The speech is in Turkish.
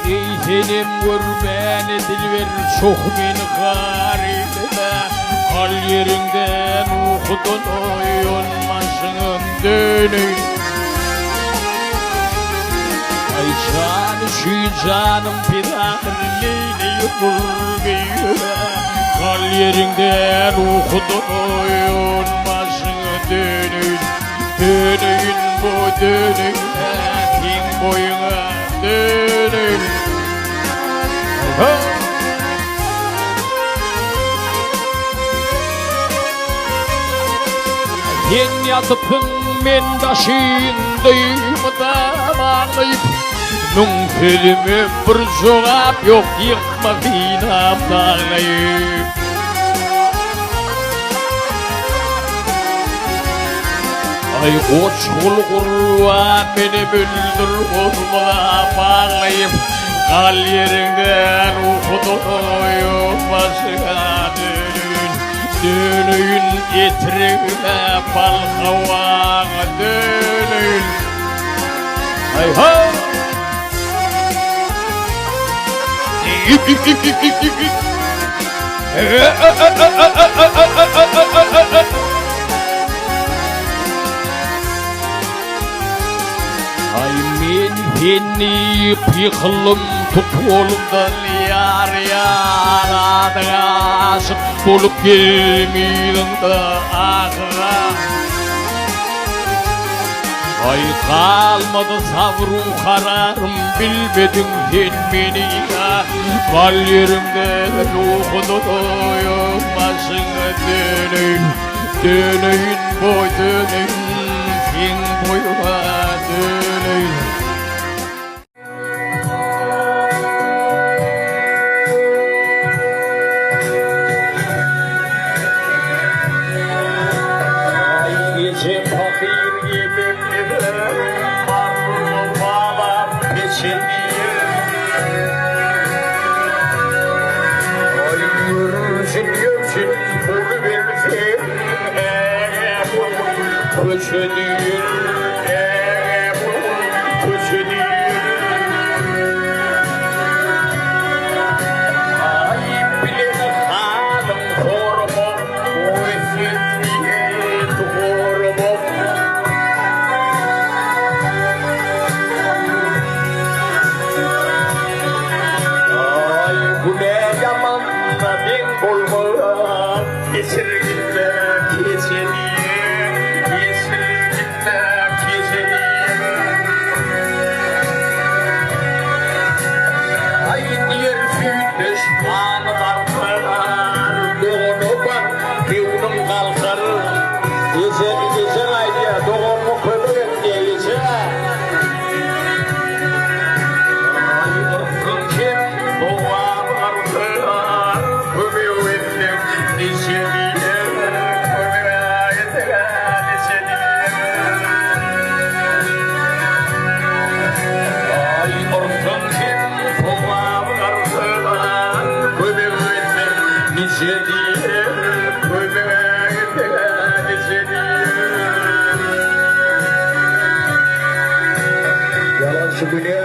Eğitelim görmeni dilver çok beni garibime. Kal yerinden ukudun oyunmasın dönün. Ay canı şu canım bir ağırlıydı vurguyla. Kal yerinden ukudun oyunmasın dönün. Dönün bu dönün din boyuna dönün. Sen yatıpın men taşıyındayım da bağlayıp nun filmi bir cevap yok yıkma binam bağlayıp. Ay koç kul kurban beni büldür olmana bağlayıp kal yerinden ukudun oyunmasına dönün. Dönün getirine bal havana dönün. Hay hay. Ay men seni yıkılım tutulumdan yar yaradı aşık bulup gelmeydin de ahıra. Ay kalmadı savrun kararım bilmedin sen beni ya. Kal yerimden ukudun oyunmasın dönün. Dönün boy dönün sen boyuna dönün. Gece fakir gibi marmur bağlar geçiniyor. Ay yürürsün görsün bunu versin köçünüyor köçünüyor. Ay bileni hanım koruma o esinliğe geçir gitme geçeniye, geçir gitme geçeniye. Ay diğer fütüş bağlı kalkar, doğunu bak yuvunum kalkar. Geçer aydiya doğumu köpek diye geçer. Ay ırkın kim doğar kalkar, köpeği ettim geçeniye. Yalan söylüyor.